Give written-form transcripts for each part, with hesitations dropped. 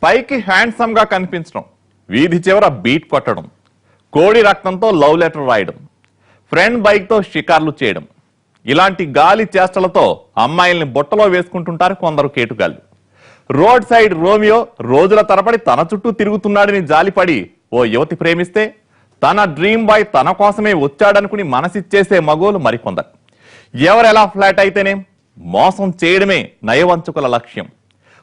పైకి హ్యాండ్సమ్ గా కనిపించడం, వీధి చివర బీట్ కొట్టడం, కోడి రక్తంతో లవ్ లెటర్ రాయడం, ఫ్రెండ్ బైక్ తో షికార్లు చేయడం, ఇలాంటి గాలి చేష్టలతో అమ్మాయిల్ని బుట్టలో వేసుకుంటుంటారు కొందరు కేటుగాళ్ళు. రోడ్ సైడ్ రోమియో రోజుల తరబడి తన చుట్టూ తిరుగుతున్నాడని జాలిపడి ఓ యువతి ప్రేమిస్తే తన డ్రీమ్ బాయ్ తన కోసమే వచ్చాడనుకుని మనసిచ్చేసే మగోలు మరికొందరు. ఎవరెలా ఫ్లాట్ అయితేనే మోసం చేయడమే నయవంచుకుల లక్ష్యం.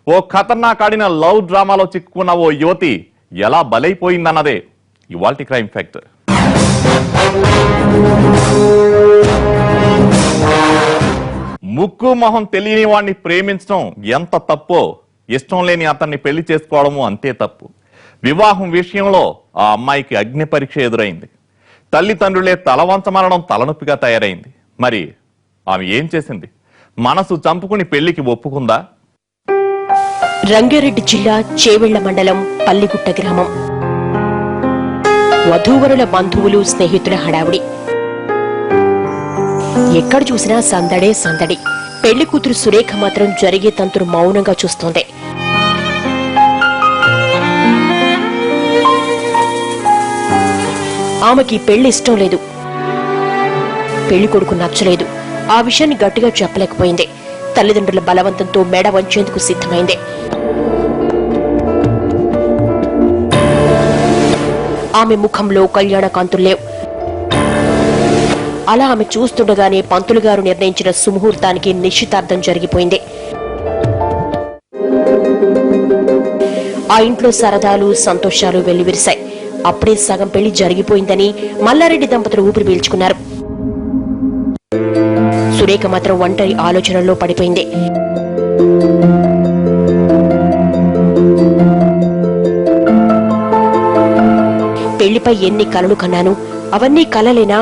ఓ ఖతర్నాక్ ఆడిన లవ్ డ్రామాలో చిక్కుకున్న ఓ యువతి ఎలా బలైపోయిందన్నదే ఇవాల్టి క్రైమ్ ఫ్యాక్టర్. ముక్కు మొహం తెలియని వాడిని ప్రేమించడం ఎంత తప్పో, ఇష్టం లేని అతన్ని పెళ్లి చేసుకోవడము అంతే తప్పు. వివాహం విషయంలో ఆ అమ్మాయికి అగ్ని పరీక్ష ఎదురైంది. తల్లిదండ్రులే తలవంచమనడం తలనొప్పిగా తయారైంది. మరి ఆమె ఏం చేసింది? మనసు చంపుకుని పెళ్లికి ఒప్పుకుందా? రంగారెడ్డి జిల్లా చేవెళ్ల మండలం పల్లిగుట్ట గ్రామం. వధూవరుల బంధువులు స్నేహితుల హడావుడి. ఎక్కడ చూసినా సందడే సందడి. పెళ్లి కూతురు సురేఖ మాత్రం జరిగే తంతును మౌనంగా చూస్తోంది. ఆమెకి పెళ్లి ఇష్టం లేదు, పెళ్లి కొడుకు నచ్చలేదు. ఆ విషయాన్ని గట్టిగా చెప్పలేకపోయింది. తల్లిదండ్రుల బలవంతంతో మెడ వంచేందుకు సిద్ధమైంది. ఆమె ముఖంలో కళ్యాణ కాంతుల్లేవు. అలా ఆమె చూస్తుండగానే పంతులు గారు నిర్ణయించిన సుముహూర్తానికి నిశ్చితార్థం జరిగిపోయింది. ఆ ఇంట్లో సరదాలు సంతోషాలు వెల్లివిరిశాయి. అప్పుడే సగం పెళ్లి జరిగిపోయిందని మల్లారెడ్డి దంపతులు ఊపిరి పీల్చుకున్నారు. సురేఖ మాత్రం ఒంటరి ఆలోచనల్లో పడిపోయింది. పెళ్లిపై ఎన్ని కలలు కన్నాను, అవన్నీ కలలేనా?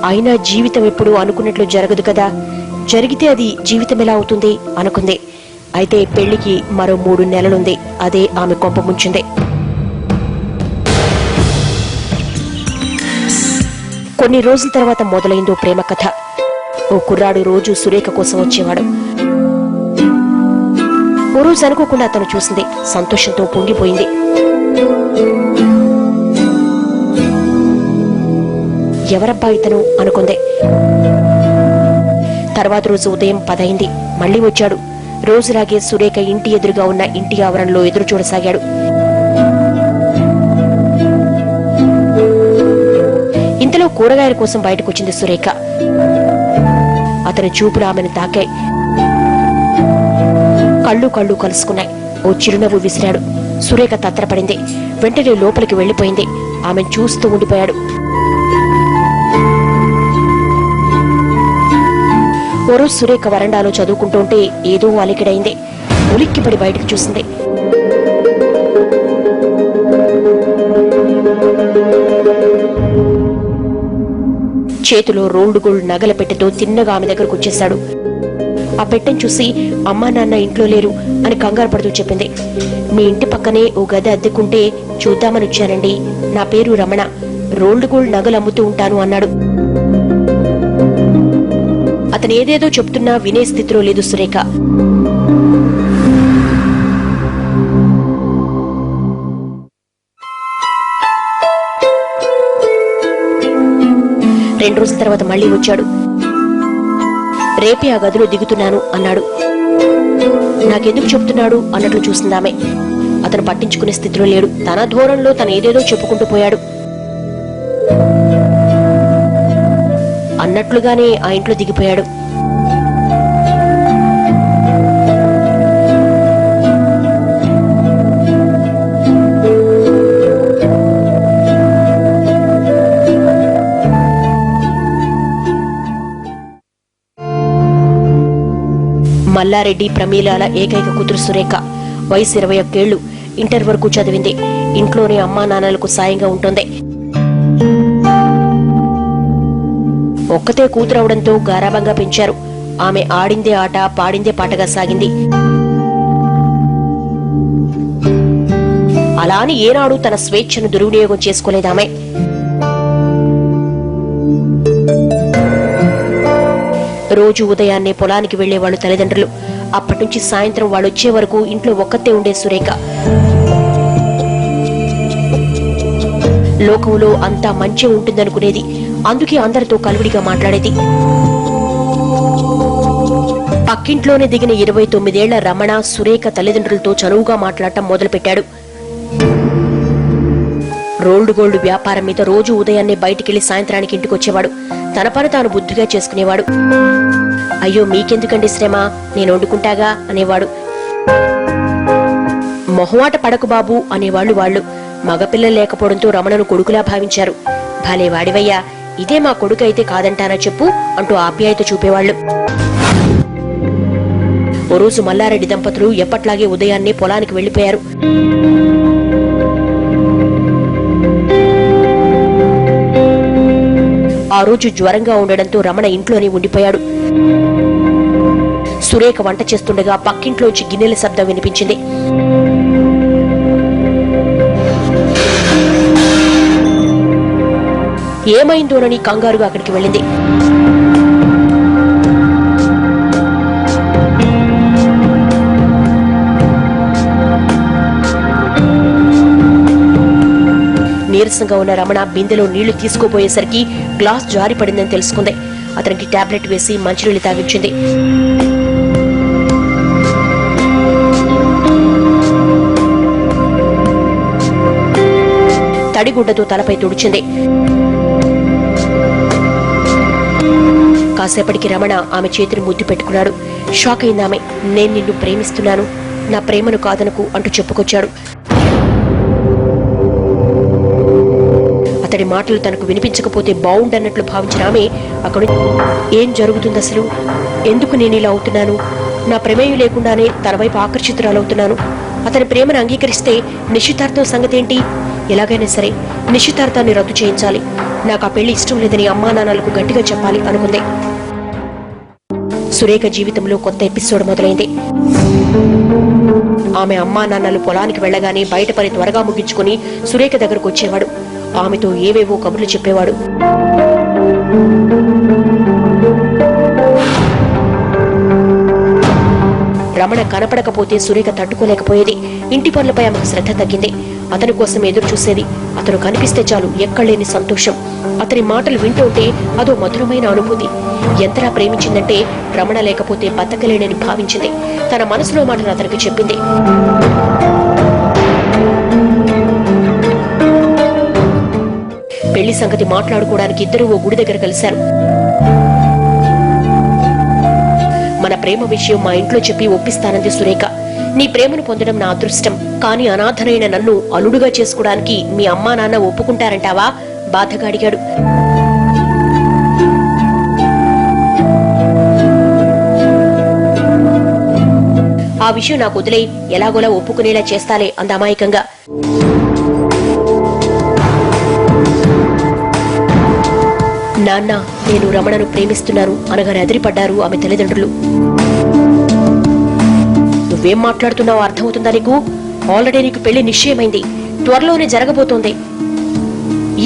అయినా జీవితం ఎప్పుడు అనుకున్నట్లు జరగదు కదా, జరిగితే అది జీవితం ఎలా అవుతుంది అనుకుంది. అయితే పెళ్లికి మరో 3 నెలలుంది. అదే ఆమె కొంప ముంచింది. కొన్ని రోజుల తర్వాత మొదలైందో ప్రేమ కథ. ఓ కుర్రాడు రోజు సురేఖ కోసం వచ్చేవాడు. ఓ రోజు అనుకోకుండా అతను చూసింది. సంతోషంతో పొంగిపోయింది. ఎవరబ్బా ఇతను అనుకుంది. తర్వాత రోజు ఉదయం 10 అయింది. మళ్లీ వచ్చాడు. రోజులాగే సురేఖ ఇంటి ఎదురుగా ఉన్న ఇంటి ఆవరణలో ఎదురు చూడసాగాడు. ఇంతలో కూరగాయల కోసం బయటకొచ్చింది సురేఖ. అతని చూపులు ఆమెను తాకాయి. కళ్ళు కలుసుకున్నాయి. ఓ చిరునవ్వు విసిరాడు. సురేఖ తత్తరపడింది. వెంటనే లోపలికి వెళ్లిపోయింది. ఆమెను చూస్తూ ఉండిపోయాడు. ఓ రోజు సురేఖ వరండాలో చదువుకుంటుంటే ఏదో అలికిడైంది. ఉలిక్కిపడి బయటకు చూసింది. చేతిలో రోల్డ్ గోల్డ్ నగల పెట్టెతో తిన్నగా ఆమె దగ్గరకు వచ్చేశాడు. ఆ పెట్టెను చూసి అమ్మా నాన్న ఇంట్లో లేరు అని కంగారు పడుతూ చెప్పింది. మీ ఇంటి పక్కనే ఓ గది అద్దెకుంటే చూద్దామని వచ్చానండి. నా పేరు రమణ. రోల్డ్ గోల్డ్ నగలు అమ్ముతూ ఉంటాను అన్నాడు. అతను ఏదేదో చెప్తున్నా వినే స్థితిలో లేదు సురేఖ. రెండు రోజుల తర్వాత మళ్లీ వచ్చాడు. రేపే ఆ గదిలో దిగుతున్నాను అన్నాడు. నాకెందుకు చెప్తున్నాడు అన్నట్లు చూసిందామె. అతను పట్టించుకునే స్థితిలో లేడు. తన ధోరణిలో తను ఏదేదో చెప్పుకుంటూ పోయాడు. అన్నట్లుగానే ఆ ఇంట్లో దిగిపోయాడు. మల్లారెడ్డి ప్రమీలాల ఏకైక కూతురు సురేఖ. వయసు 21 ఏళ్లు. ఇంటర్ వరకు చదివింది. ఇంట్లోనే అమ్మా నాన్నలకు సాయంగా ఉంటుంది. ఒక్కతే కూతురవడంతో గారాబంగా పెంచారు. ఆమె ఆడిందే ఆట, పాడిందే పాటగా సాగింది. అలా అని ఏనాడు తన స్వేచ్ఛను దుర్వినియోగం చేసుకోలేదామె. రోజు ఉదయాన్నే పొలానికి వెళ్లేవాళ్లు తల్లిదండ్రులు. అప్పటినుంచి సాయంత్రం వాళ్ళొచ్చే వరకు ఇంట్లో ఒక్కతే ఉండే సురేఖ. లోకంలో అంతా మంచి ఉంటుందనుకునేది. అందుకే అందరితో కలువిడిగా మాట్లాడేది. పక్కింట్లోనే దిగిన 29 ఏళ్ల రమణ సురేఖ తల్లిదండ్రులతో చనువుగా మాట్లాడటం మొదలుపెట్టాడు. రోల్డ్ గోల్డ్ వ్యాపారం మీద రోజు ఉదయాన్నే బయటికెళ్లి సాయంత్రానికి ఇంటికొచ్చేవాడు. తన పని తాను బుద్ధిగా చేసుకునేవాడు. అయ్యో మీకెందుకండి శ్రమ, నేను వండుకుంటాగా అనేవాడు. మొహమాట పడకు బాబు అనేవాళ్లు వాళ్ళు. మగపిల్లలు లేకపోవడంతో రమణను కొడుకులా భావించారు. భలే వాడివయ్యా, ఇదే మా కొడుకు అయితే కాదంటానా చెప్పు అంటూ ఆప్యాయత చూపేవాళ్లు. ఓ రోజు మల్లారెడ్డి దంపతులు ఎప్పట్లాగే ఉదయాన్నే పొలానికి వెళ్లిపోయారు. ఆ రోజు జ్వరంగా ఉండడంతో రమణ ఇంట్లోనే ఉండిపోయాడు. సురేఖ వంట చేస్తుండగా పక్కింట్లోంచి గిన్నెల శబ్దం వినిపించింది. ఏమైందోనని కంగారుగా అక్కడికి వెళ్ళింది. నీరసంగా ఉన్న రమణ బిందెలో నీళ్లు తీసుకోబోయేసరికి గ్లాస్ జారిపడిందని తెలుసుకుంది. అతనికి టాబ్లెట్ వేసి మంచినీళ్లు తాగించింది. తడిగుడ్డతో తలపై తుడిచింది. కాసేపటికి రమణ ఆమె చేతిని ముద్దు పెట్టుకున్నాడు. షాక్ అయిందామె. నేను నిన్ను ప్రేమిస్తున్నాను, నా ప్రేమను కాదనకు అంటూ చెప్పుకొచ్చాడు. అతడి మాటలు తనకు వినిపించకపోతే బావుండన్నట్లు భావించిన ఆమె అక్కడి ఏం జరుగుతుంది అసలు, ఎందుకు నేను ఇలా అవుతున్నాను, నా ప్రమేయం లేకుండానే తన వైపు ఆకర్షితురాలవుతున్నాను, అతని ప్రేమను అంగీకరిస్తే నిశ్చితార్థం సంగతేంటి, ఎలాగైనా సరే నిశ్చితార్థాన్ని రద్దు చేయించాలి, నాకు ఆ పెళ్లి ఇష్టం లేదని అమ్మా నాన్నలకు గట్టిగా చెప్పాలి అనుకుంది. సురేఖ జీవితంలో కొత్త ఎపిసోడ్ మొదలైంది. ఆమె అమ్మా నాన్నలు పొలానికి వెళ్లగానే బయట పని త్వరగా ముగించుకుని సురేఖ దగ్గరకు వచ్చేవాడు. ఆమెతో ఏవేవో కబుర్లు చెప్పేవాడు. రమణ కనపడకపోతే సురేఖ తట్టుకోలేకపోయేది. ఇంటి పనులపై ఆమెకు శ్రద్ధ తగ్గింది. అతని కోసం ఎదురు చూసేది. అతను కనిపిస్తే చాలు ఎక్కడలేని సంతోషం. అతని మాటలు వింటుంటే అదో మధురమైన అనుభూతి. ఎంతలా ప్రేమించిందంటే రమణ లేకపోతే బతకలేనని భావించింది. తన మనసులో మాటలు అతనికి చెప్పింది. పెళ్లి సంగతి మాట్లాడుకోవడానికి ఇద్దరూ ఓ గుడి దగ్గర కలిశారు. మన ప్రేమ విషయం మా ఇంట్లో చెప్పి ఒప్పిస్తానంది సురేఖ. నీ ప్రేమను పొందడం నా అదృష్టం, కానీ అనాథనైన నన్ను అల్లుడుగా చేసుకోవడానికి మీ అమ్మా నాన్న ఒప్పుకుంటారంటావా బాధగా అడిగాడు. ఆ విషయం నాకు వదిలే, ఎలాగోలా ఒప్పుకునేలా చేస్తాలే అంద అమాయకంగా. నాన్న, నేను రమణను ప్రేమిస్తున్నాను అనగానే అదిరిపడ్డారు ఆమె తల్లిదండ్రులు. నువ్వేం మాట్లాడుతున్నావో అర్థమవుతుందా నీకు? ఆల్రెడీ నీకు పెళ్లి నిశ్చయమైంది, త్వరలోనే జరగబోతోంది.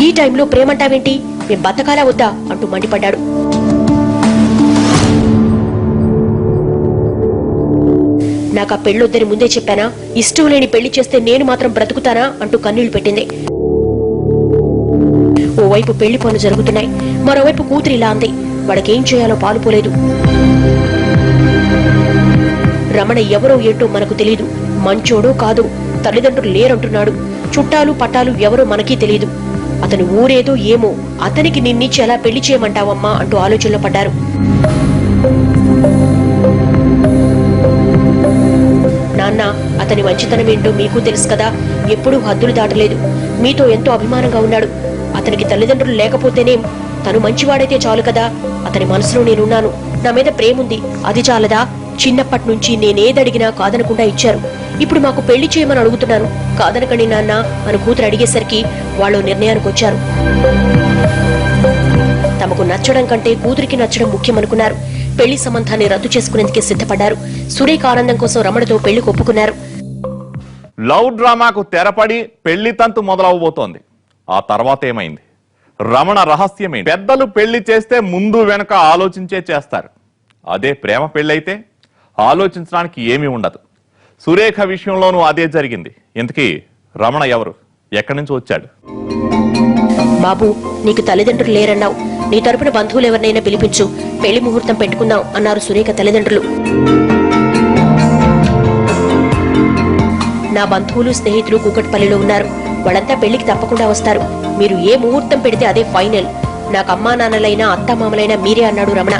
ఈ టైంలో ప్రేమంటావేంటి, మేం బతకాలా వద్దా అంటూ మండిపడ్డాడు. నాకు ఆ పెళ్ళొద్దని ముందే చెప్పానా? ఇష్టం లేని పెళ్లి చేస్తే నేను మాత్రం బ్రతుకుతానా అంటూ కన్నీళ్లు పెట్టింది. ఓవైపు పెళ్లి పనులు జరుగుతున్నాయి, మరోవైపు కూతురు ఇలా అంది. వాడికేం చేయాలో పాలుపోలేదు. రమణ ఎవరో ఏంటో మనకు తెలీదు, మంచోడో కాదు, తల్లిదండ్రులు లేరంటున్నాడు, చుట్టాలు పట్టాలు ఎవరో మనకీ తెలీదు. అతని ఊరేదో ఏమో, అతనికి నిన్నిచ్చి ఎలా పెళ్లి చేయమంటావమ్మా అంటూ ఆలోచనలో పడ్డారు. నాన్న, అతని మంచితనం ఏంటో మీకు తెలుసు కదా, ఎప్పుడూ హద్దులు దాటలేదు, మీతో ఎంతో అభిమానంగా ఉన్నాడు. అతనికి తల్లిదండ్రులు లేకపోతేనేం, తను మంచివాడైతే చాలు కదా. అతని మనసులో నేనున్నాను, నా మీద ప్రేముంది, అది చాలదా? చిన్నప్పటి నుంచి నేనేదడిగినా కాదనకుండా ఇచ్చారు. ఇప్పుడు మాకు పెళ్లి చేయమని అడుగుతున్నాను, కాదనకండి నాన్న అని కూతురు అడిగేసరికి వాళ్ళు నిర్ణయానికి వచ్చారు. తమకు నచ్చడం కంటే కూతురికి నచ్చడం ముఖ్యమనుకున్నారు. పెళ్లి సంబంధాన్ని రద్దు చేసుకునేందుకే సిద్ధపడ్డారు. సురేఖ ఆనందం కోసం రమణతో పెళ్లికి ఒప్పుకున్నారు. లవ్ డ్రామాకు తెరపడి పెళ్లి తంతు మొదలవబోతోంది. ఆ తర్వాత ఏమైంది? రమణ రహస్యమేంటి? పెద్దలు పెళ్లి చేస్తే ముందు వెనక ఆలోచించే చేస్తారు. అదే ప్రేమ పెళ్ళైతే ఆలోచించడానికి ఏమీ ఉండదు. సురేఖ విషయంలోనూ అదే జరిగింది. ఇంతకీ రమణ ఎవరు, ఎక్కడి నుంచి వచ్చాడు? బాబు, నీకు తల్లిదండ్రులు లేరన్నావు, నీ తరపున బంధువులు ఎవరినైనా పిలిపించు, పెళ్లి ముహూర్తం పెట్టుకుందాం అన్నారు సురేఖ తల్లిదండ్రులు. నా బంధువులు స్నేహితులు కూకట్పల్లిలో ఉన్నారు, వాళ్ళంతా పెళ్లికి తప్పకుండా వస్తారు. మీరు ఏ ముహూర్తం పెడితే అదే ఫైనల్. నాకు అమ్మా నాన్నలైనా అత్తామామలైనా మీరే అన్నాడు రమణ.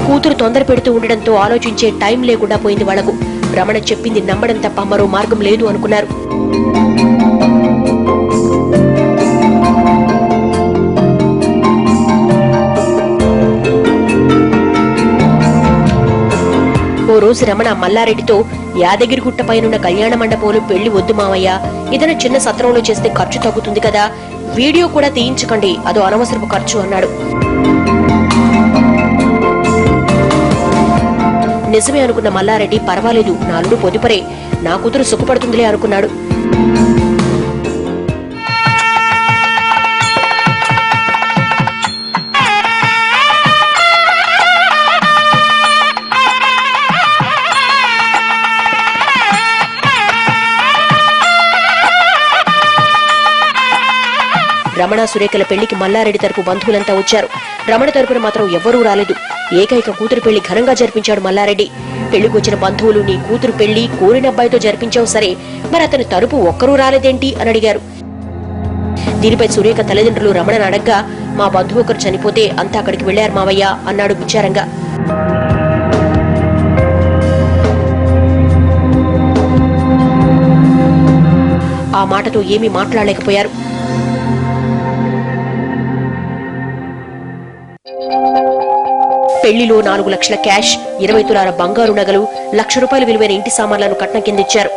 కూతురు తొందర పెడుతూ ఉండడంతో ఆలోచించే టైం లేకుండా పోయింది వాళ్లకు. రమణ చెప్పింది నమ్మడం తప్ప మరో మార్గం లేదు అనుకున్నారు. ఓ రోజు రమణ మల్లారెడ్డితో యాదగిరిగుట్ట పైనున్న కళ్యాణ మండపంలో పెళ్లి వద్దు మావయ్య, ఏదైనా చిన్న సత్రంలో చేస్తే ఖర్చు తగ్గుతుంది కదా, వీడియో కూడా తీయించకండి, అదో అనవసరపు ఖర్చు అన్నాడు. నిజమే అనుకున్న మల్లారెడ్డి, పర్వాలేదు, నా అల్లుడు పొదుపరే, నా కూతురు సుఖపడుతుందిలే అనుకున్నాడు. రమణ సురేఖల పెళ్లికి మల్లారెడ్డి తరపు బంధువులంతా వచ్చారు. రమణ తరపున మాత్రం ఎవ్వరూ రాలేదు. ఏకైక కూతురు పెళ్లి ఘనంగా జరిపించాడు మల్లారెడ్డి. పెళ్లికి వచ్చిన బంధువులు, నీ కూతురు పెళ్లి కోరిన అబ్బాయితో జరిపించావు సరే, మరి అతని తరపు ఒక్కరూ రాలేదేంటి అని అడిగారు. దీనిపై సురేఖ తల్లిదండ్రులు రమణను అడగ్గా, మా బంధువు ఒకరు చనిపోతే అంతా అక్కడికి వెళ్లారు మావయ్య అన్నాడు విచారంగా. ఆ మాటతో ఏమీ మాట్లాడలేకపోయారు. పెళ్లిలో 4 లక్షల క్యాష్, 20 తులాల బంగారు నగలు, ₹1,00,000 విలువైన ఇంటి సామాన్లను కట్నం కిందిచ్చారు.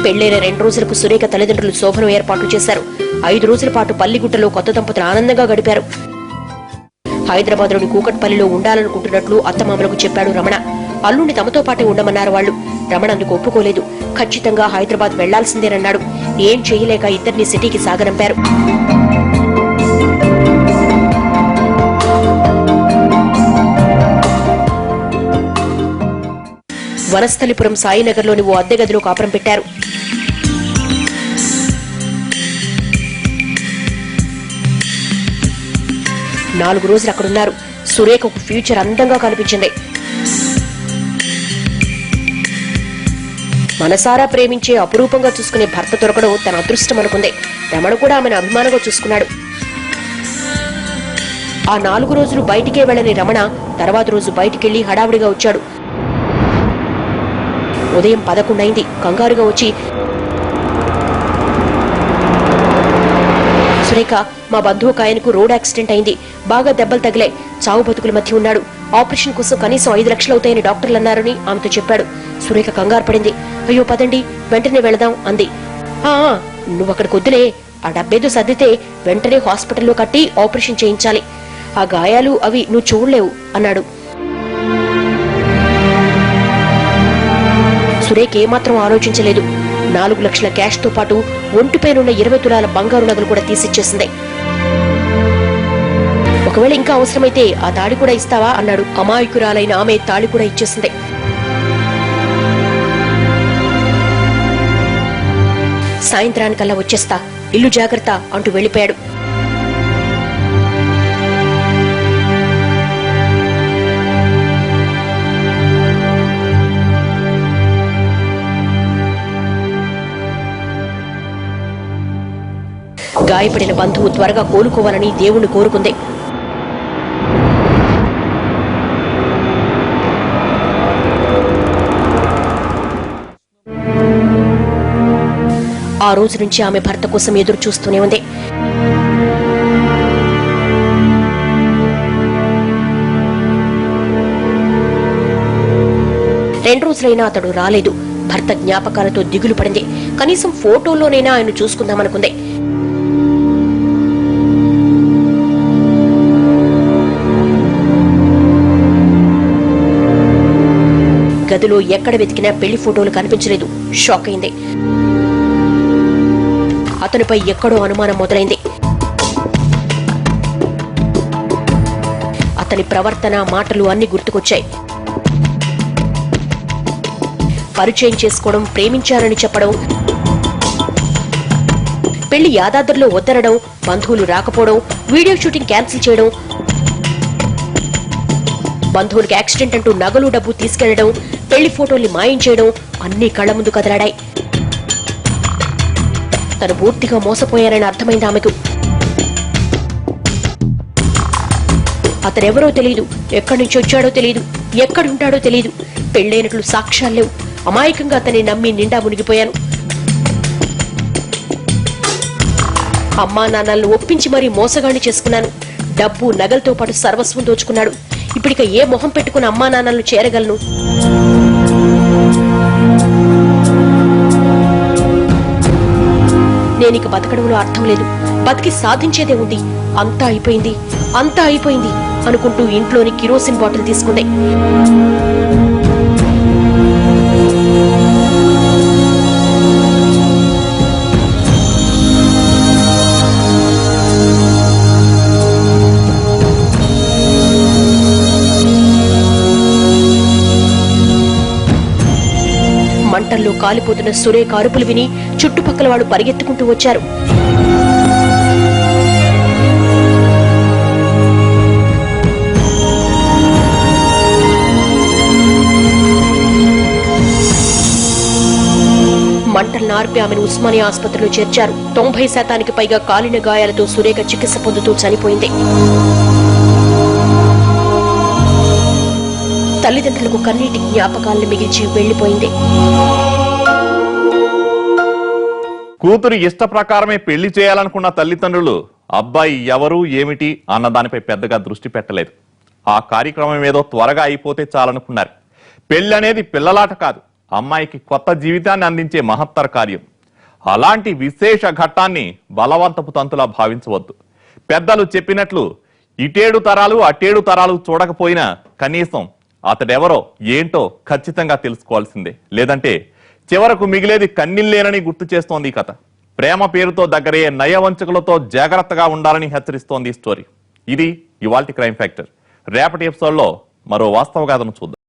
పెళ్లైన 2 రోజులకు సురేఖ తల్లిదండ్రులు శోభనం ఏర్పాట్లు చేశారు. 5 రోజుల పాటు పల్లిగుట్టలో కొత్త దంపతులు ఆనందంగా గడిపారు. హైదరాబాద్లోని కూకట్పల్లిలో ఉండాలనుకుంటున్నట్లు అత్తమామలకు చెప్పాడు రమణ. అల్లుండి తమతో పాటే ఉండమన్నారు వాళ్లు. రమణ అందుకు ఒప్పుకోలేదు. ఖచ్చితంగా హైదరాబాద్ వెళ్లాల్సిందేనన్నాడు. ఏం చేయలేక ఇద్దరిని సిటీకి సాగనంపారు. వనస్థలిపురం సాయినగర్లోని ఓ అద్దె గదిలో కాపురం పెట్టారు. నాలుగు రోజులు అక్కడున్నారు. సురేఖకు ఫ్యూచర్ అందంగా కనిపించింది. మనసారా ప్రేమించే, అపురూపంగా చూసుకునే భర్త దొరకడం తన అదృష్టం అనుకుంది. రమణ కూడా ఆమెను అభిమానంగా చూసుకున్నాడు. ఆ 4 రోజులు బయటికే వెళ్లని రమణ తర్వాత రోజు బయటికెళ్లి హడావుడిగా వచ్చాడు. ఉదయం 11 అయింది. కంగారుగా వచ్చి, సురేఖ, మా బంధువు కాయనకు రోడ్ యాక్సిడెంట్ అయింది, బాగా దెబ్బలు తగిలాయి, చావు బతుకుల మధ్య ఉన్నాడు, ఆపరేషన్ కోసం కనీసం 5 లక్షలు అవుతాయని డాక్టర్లు అన్నారని ఆమెతో చెప్పాడు. సురేఖ కంగారు పడింది. అయ్యో పదండి, వెంటనే వెళదాం అంది. నువ్వక్కడికి వద్దులే, ఆ డబ్బేదో సర్దితే వెంటనే హాస్పిటల్లో కట్టి ఆపరేషన్ చేయించాలి, ఆ గాయాలు అవి నువ్వు చూడలేవు అన్నాడు. సురేఖ ఏమాత్రం ఆలోచించలేదు. 4 లక్షల క్యాష్ తో పాటు ఒంటిపైనున్న 20 తులాల బంగారు నగలు కూడా తీసిచ్చేసింది. ఒకవేళ ఇంకా అవసరమైతే ఆ తాళి కూడా ఇస్తావా అన్నాడు. అమాయకురాలైన ఆమె తాళి కూడా ఇచ్చేసింది. సాయంత్రానికల్లా వచ్చేస్తా, ఇల్లు జాగ్రత్త అంటూ వెళ్లిపోయాడు. గాయపడిన బంధువు త్వరగా కోలుకోవాలని దేవుణ్ణి కోరుకుంది. ఆ రోజు నుంచి ఆమె భర్త కోసం ఎదురు చూస్తూనే ఉంది. రెండు రోజులైనా అతడు రాలేదు. భర్త జ్ఞాపకాలతో దిగులు పడింది. కనీసం ఫోటోలోనైనా ఆయన చూసుకుందామనుకుంది. గదిలో ఎక్కడ వెతికినా పెళ్లి ఫోటోలు కనిపించలేదు. షాక్ అయింది. అతనిపై ఎక్కడో అనుమానం మొదలైంది. అతని ప్రవర్తన, మాటలు అన్ని గుర్తుకొచ్చాయి. పరిచయం చేసుకోవడం, ప్రేమించారని చెప్పడం, పెళ్లి యాదాద్రిలో వద్దరడం, బంధువులు రాకపోవడం, వీడియో షూటింగ్ క్యాన్సిల్ చేయడం, బంధువులకు యాక్సిడెంట్ అంటూ నగలు డబ్బు తీసుకెళ్లడం, పెళ్లి ఫోటోల్ని మాయం చేయడం అన్ని కళ్ల ముందు కదలాడాయి. తను పూర్తిగా మోసపోయారని అర్థమైంది ఆమెకు. అతనెవరో తెలియదు, ఎక్కడి నుంచి వచ్చాడో తెలియదు, ఎక్కడుంటాడో తెలియదు. పెళ్లైనట్లు సాక్ష్యాలు లేవు. అమాయకంగా అతన్ని నమ్మి నిండా మునిగిపోయాను. అమ్మా నాన్నలను ఒప్పించి మరీ మోసగాన్ని చేసుకున్నాను. డబ్బు, నగలతో పాటు సర్వస్వం దోచుకున్నాడు. ఇప్పటిక ఏ మొహం పెట్టుకుని అమ్మా నాన్నలను చేరగలను? నేనిక బతకడంలో అర్థం లేదు. బతికి సాధించేదే ఉంది. అంతా అయిపోయింది, అంతా అయిపోయింది అనుకుంటూ ఇంట్లోని కిరోసిన్ బాటిల్ తీసుకుంది. మంటల్లో కాలిపోతున్న సురేఖ అరుపులు విని చుట్టుపక్కల వాడు పరిగెత్తుకుంటూ వచ్చారు. మంటలను ఆర్పి ఆమెను ఉస్మానియా ఆసుపత్రిలో చేర్చారు. 90% పైగా కాలిన గాయాలతో సురేఖ చికిత్స పొందుతూ చనిపోయింది. తల్లిదండ్రులకు కన్నీటి జ్ఞాపకాలను మిగిల్చి వెళ్లిపోయింది. కూతురు ఇష్ట ప్రకారమే పెళ్లి చేయాలనుకున్న తల్లిదండ్రులు అబ్బాయి ఎవరు ఏమిటి అన్న దానిపై పెద్దగా దృష్టి పెట్టలేదు. ఆ కార్యక్రమం ఏదో త్వరగా అయిపోతే చాలనుకున్నారు. పెళ్లి అనేది పిల్లలాట కాదు, అమ్మాయికి కొత్త జీవితాన్ని అందించే మహత్తర కార్యం. అలాంటి విశేష ఘట్టాన్ని బలవంతపు తంతులా భావించవద్దు. పెద్దలు చెప్పినట్లు ఇటేడు తరాలు అటేడు తరాలు చూడకపోయినా కనీసం అతడెవరో ఏంటో ఖచ్చితంగా తెలుసుకోవాల్సిందే. లేదంటే చివరకు మిగిలేది కన్నీళ్లేనని గుర్తు చేస్తోంది ఈ కథ. ప్రేమ పేరుతో దగ్గరయ్యే నయవంచకులతో జాగ్రత్తగా ఉండాలని హెచ్చరిస్తోంది ఈ స్టోరీ. ఇది ఇవాల్టి క్రైమ్ ఫ్యాక్టర్. రేపటి ఎపిసోడ్లో మరో వాస్తవ గాథను చూద్దాం.